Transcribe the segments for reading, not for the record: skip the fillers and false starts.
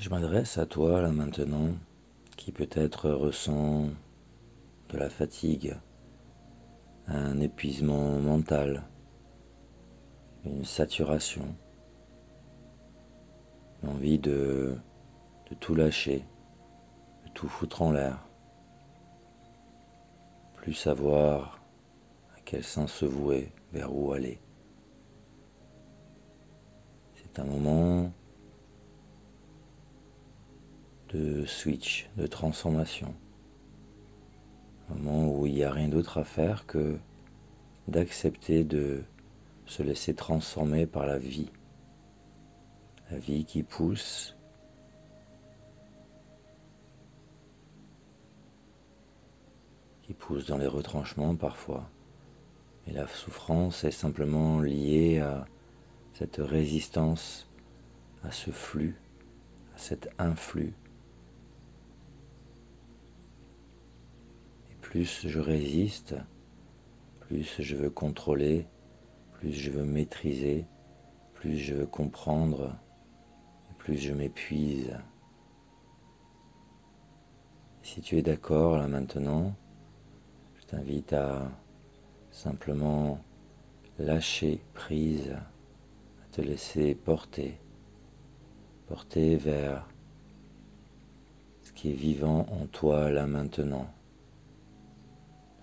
Je m'adresse à toi là maintenant, qui peut-être ressent de la fatigue, un épuisement mental, une saturation, une envie de tout lâcher, de tout foutre en l'air, plus savoir à quel sens se vouer, vers où aller. C'est un moment de switch, de transformation. Un moment où il n'y a rien d'autre à faire que d'accepter de se laisser transformer par la vie. La vie qui pousse, dans les retranchements parfois. Et la souffrance est simplement liée à cette résistance, à ce flux, à cet influx. Et plus je résiste, plus je veux contrôler, plus je veux maîtriser, plus je veux comprendre, et plus je m'épuise. Si tu es d'accord là maintenant, je t'invite à simplement lâcher prise, à te laisser porter vers ce qui est vivant en toi là maintenant.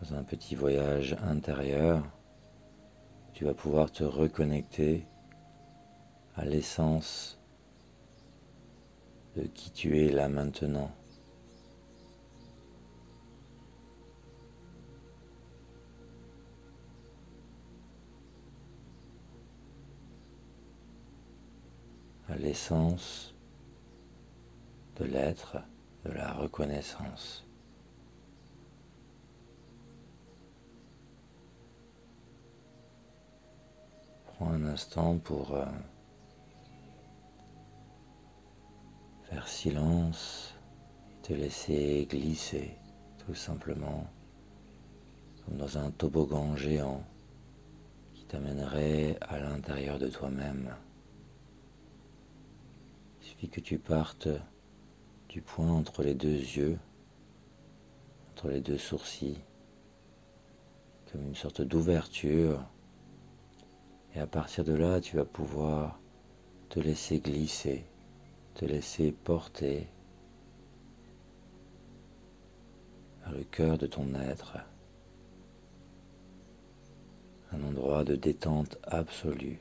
Dans un petit voyage intérieur, tu vas pouvoir te reconnecter à l'essence de qui tu es là maintenant. À l'essence de l'être, de la reconnaissance. Prends un instant pour faire silence et te laisser glisser, tout simplement, comme dans un toboggan géant qui t'amènerait à l'intérieur de toi-même. Il suffit que tu partes du point entre les deux yeux, entre les deux sourcils, comme une sorte d'ouverture. Et à partir de là, tu vas pouvoir te laisser glisser, te laisser porter vers le cœur de ton être, un endroit de détente absolue.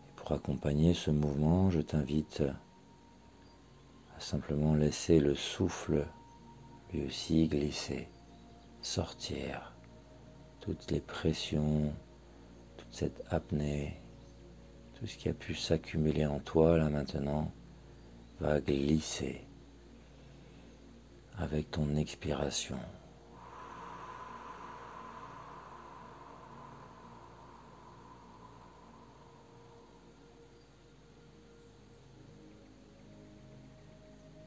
Et pour accompagner ce mouvement, je t'invite à simplement laisser le souffle lui aussi glisser, sortir toutes les pressions, toute cette apnée, tout ce qui a pu s'accumuler en toi là maintenant va glisser avec ton expiration.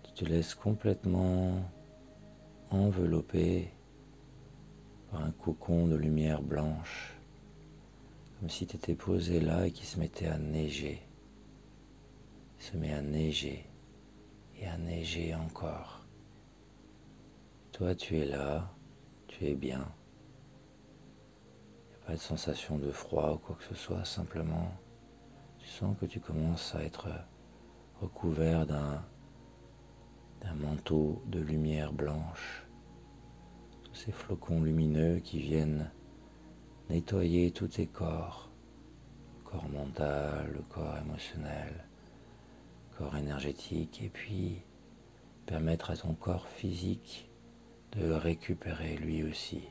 Tu te laisses complètement envelopper par un cocon de lumière blanche, comme si tu étais posé là et qu'il se mettait à neiger. Il se met à neiger et à neiger encore. Toi, tu es là, tu es bien. Il n'y a pas de sensation de froid ou quoi que ce soit, simplement tu sens que tu commences à être recouvert d'un manteau de lumière blanche. Tous ces flocons lumineux qui viennent nettoyer tous tes corps, le corps mental, le corps émotionnel, le corps énergétique, et puis permettre à ton corps physique de récupérer lui aussi.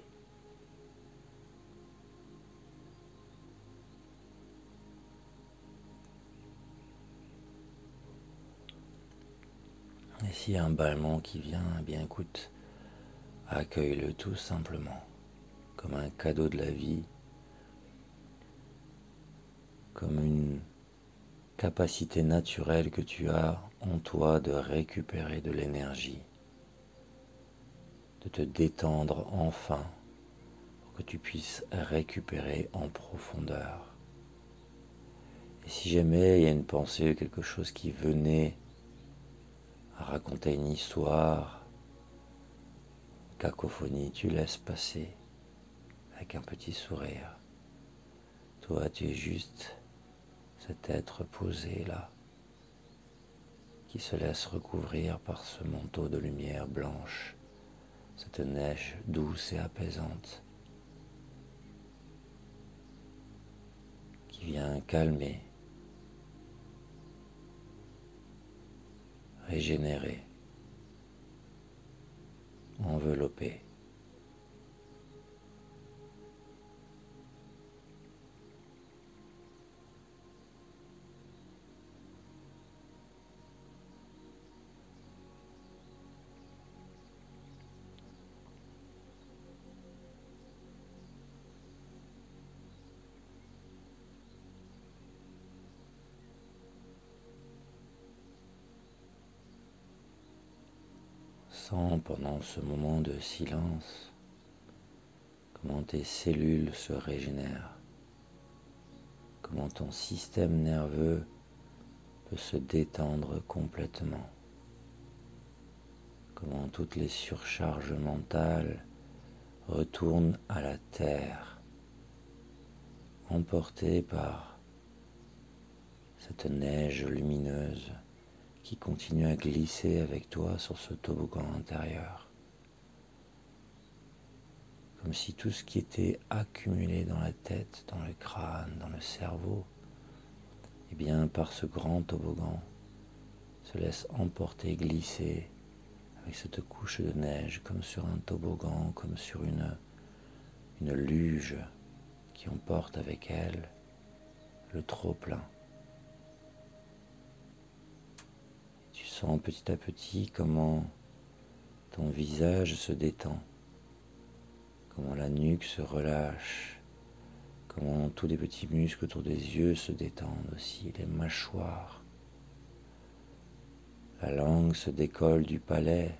Et s'il y a un bâillement qui vient, eh bien écoute, accueille-le tout simplement, comme un cadeau de la vie, comme une capacité naturelle que tu as en toi de récupérer de l'énergie, de te détendre enfin, pour que tu puisses récupérer en profondeur. Et si jamais il y a une pensée ou quelque chose qui venait à raconter une histoire, cacophonie, tu laisses passer avec un petit sourire. Toi, tu es juste cet être posé là, qui se laisse recouvrir par ce manteau de lumière blanche, cette neige douce et apaisante, qui vient calmer, régénérer, envelopper. Sens pendant ce moment de silence comment tes cellules se régénèrent, comment ton système nerveux peut se détendre complètement, comment toutes les surcharges mentales retournent à la terre, emportées par cette neige lumineuse qui continue à glisser avec toi sur ce toboggan intérieur. Comme si tout ce qui était accumulé dans la tête, dans le crâne, dans le cerveau, eh bien par ce grand toboggan, se laisse emporter, glisser avec cette couche de neige, comme sur un toboggan, comme sur une luge qui emporte avec elle le trop-plein. Tu sens petit à petit comment ton visage se détend, comment la nuque se relâche, comment tous les petits muscles autour des yeux se détendent aussi, les mâchoires. La langue se décolle du palais,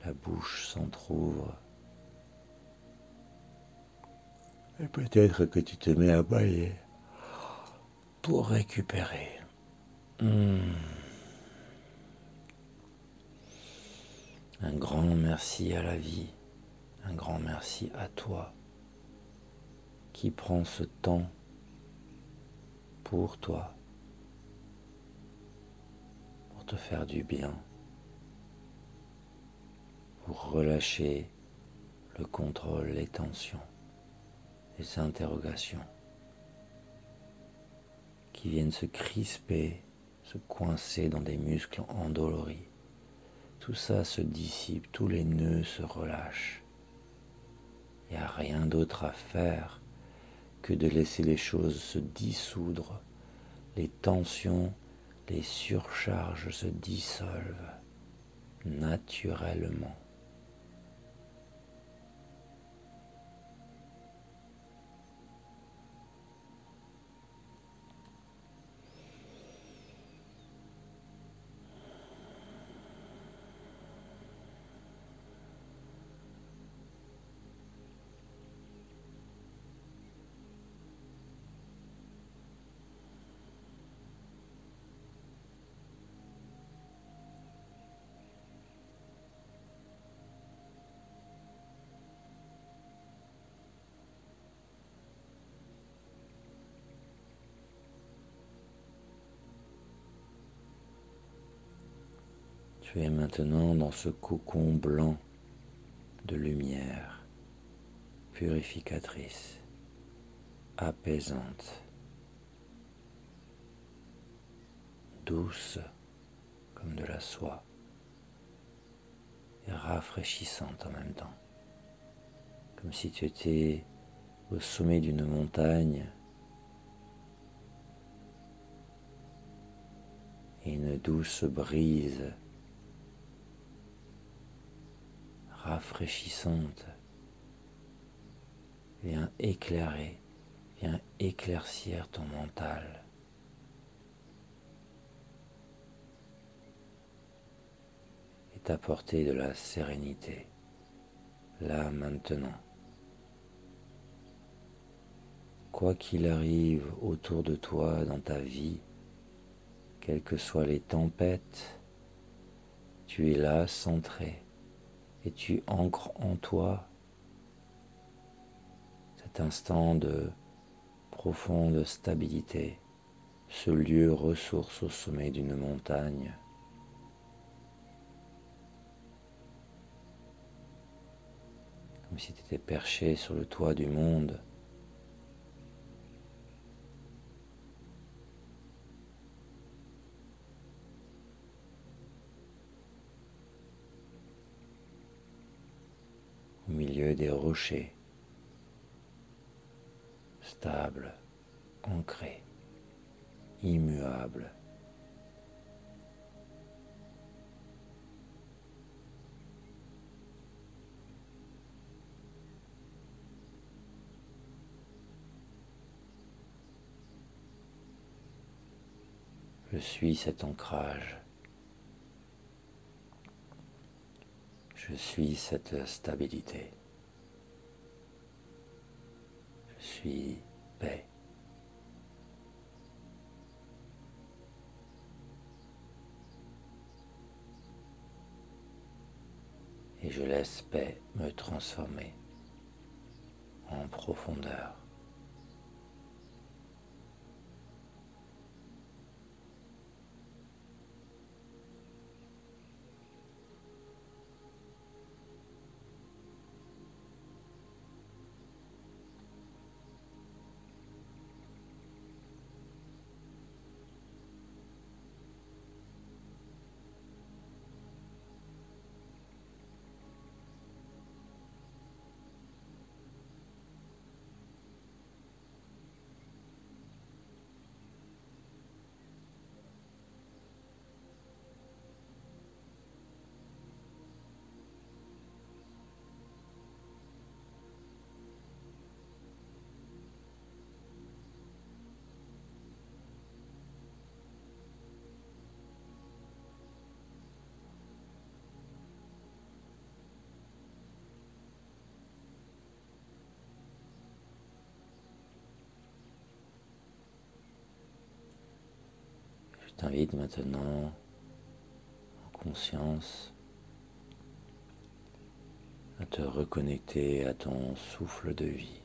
la bouche s'entrouvre. Et peut-être que tu te mets à bâiller pour récupérer. Un grand merci à la vie, un grand merci à toi qui prends ce temps pour toi, pour te faire du bien, pour relâcher le contrôle, les tensions, les interrogations qui viennent se crisper, se coincer dans des muscles endoloris. Tout ça se dissipe, tous les nœuds se relâchent. Il n'y a rien d'autre à faire que de laisser les choses se dissoudre, les tensions, les surcharges se dissolvent naturellement. Tu es maintenant dans ce cocon blanc de lumière, purificatrice, apaisante, douce comme de la soie et rafraîchissante en même temps, comme si tu étais au sommet d'une montagne et une douce brise rafraîchissante vient éclairer, vient éclaircir ton mental. Et t'apporter de la sérénité, là maintenant. quoi qu'il arrive autour de toi dans ta vie, quelles que soient les tempêtes, tu es là centré et tu ancres en toi cet instant de profonde stabilité, ce lieu ressource au sommet d'une montagne. Comme si tu étais perché sur le toit du monde. Au milieu des rochers, stables, ancrés, immuables. Je suis cet ancrage. Je suis cette stabilité. Je suis paix. Et je laisse paix me transformer en profondeur. Je t'invite maintenant en conscience à te reconnecter à ton souffle de vie.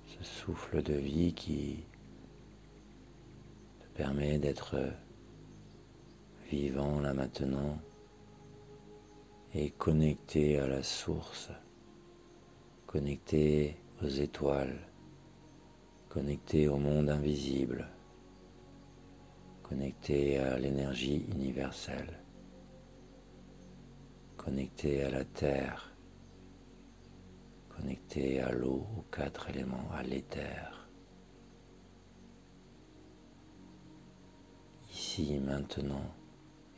Ce souffle de vie qui te permet d'être vivant là maintenant et connecté à la source, connecté aux étoiles, connecté au monde invisible, connecté à l'énergie universelle, connecté à la terre, connecté à l'eau, aux 4 éléments, à l'éther. Ici, maintenant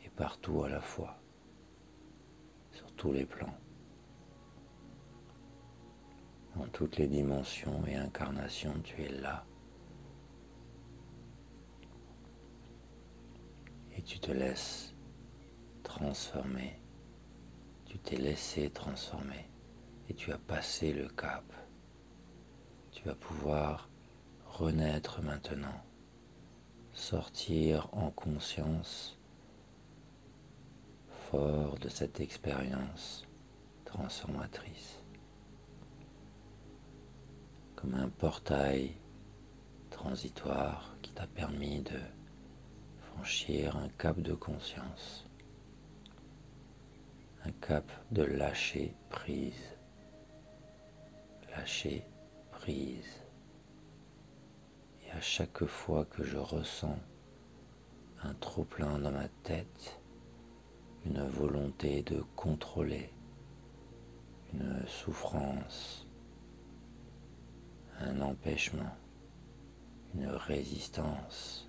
et partout à la fois, sur tous les plans, dans toutes les dimensions et incarnations, tu es là. Et tu te laisses transformer, tu t'es laissé transformer et tu as passé le cap. Tu vas pouvoir renaître maintenant, sortir en conscience, fort de cette expérience transformatrice, comme un portail transitoire qui t'a permis de franchir un cap de conscience, un cap de lâcher prise, lâcher prise. Et à chaque fois que je ressens un trop-plein dans ma tête, une volonté de contrôler, une souffrance, un empêchement, une résistance,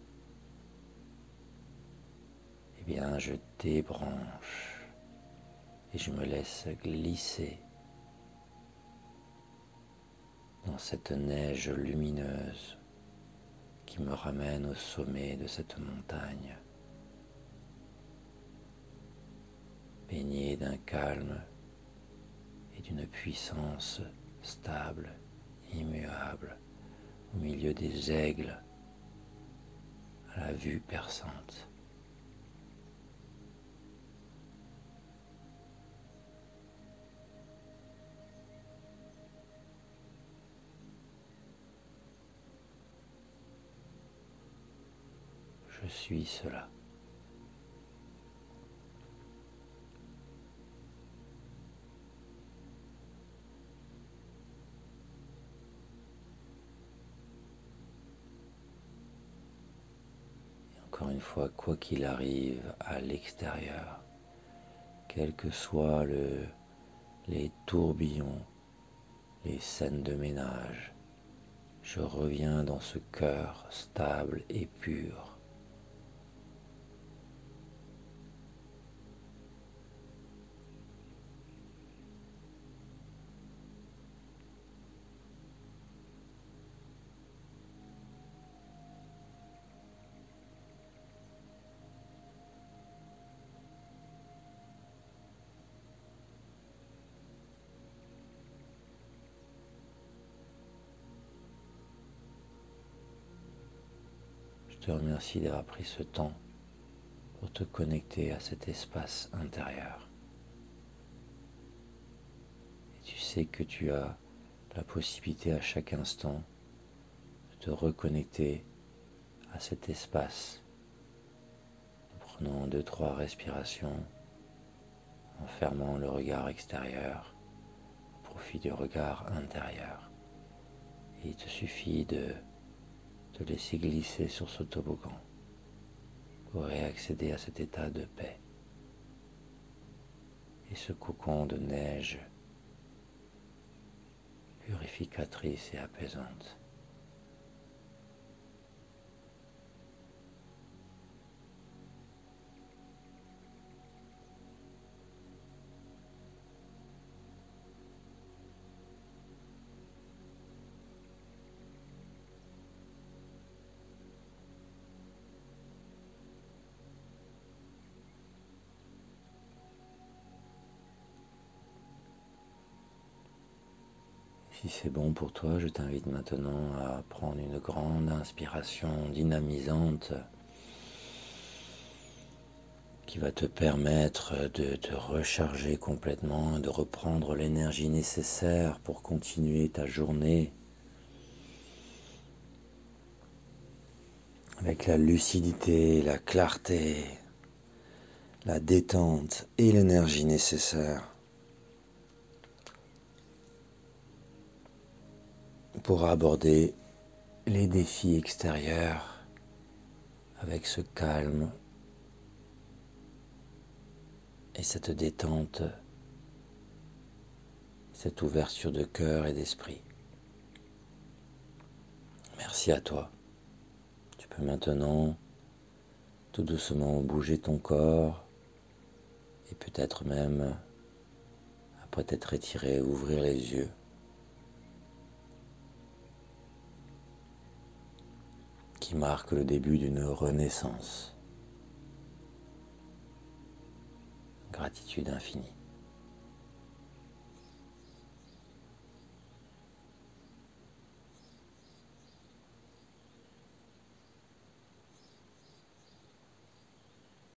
eh bien je débranche et je me laisse glisser dans cette neige lumineuse qui me ramène au sommet de cette montagne, baigné d'un calme et d'une puissance stable immuable, au milieu des aigles, à la vue perçante. Je suis cela. Et encore une fois, quoi qu'il arrive à l'extérieur, quels que soient les tourbillons, les scènes de ménage, je reviens dans ce cœur stable et pur. Je te remercie d'avoir pris ce temps pour te connecter à cet espace intérieur. Et tu sais que tu as la possibilité à chaque instant de te reconnecter à cet espace en prenant 2-3 respirations, en fermant le regard extérieur au profit du regard intérieur. Et il te suffit de te laisser glisser sur ce toboggan pour réaccéder à cet état de paix et ce cocon de neige purificatrice et apaisante. Si c'est bon pour toi, je t'invite maintenant à prendre une grande inspiration dynamisante qui va te permettre de te recharger complètement et de reprendre l'énergie nécessaire pour continuer ta journée avec la lucidité, la clarté, la détente et l'énergie nécessaire pour aborder les défis extérieurs avec ce calme et cette détente, cette ouverture de cœur et d'esprit. Merci à toi. Tu peux maintenant tout doucement bouger ton corps et peut-être même, après t'être étiré, ouvrir les yeux. Qui marque le début d'une renaissance. Gratitude infinie.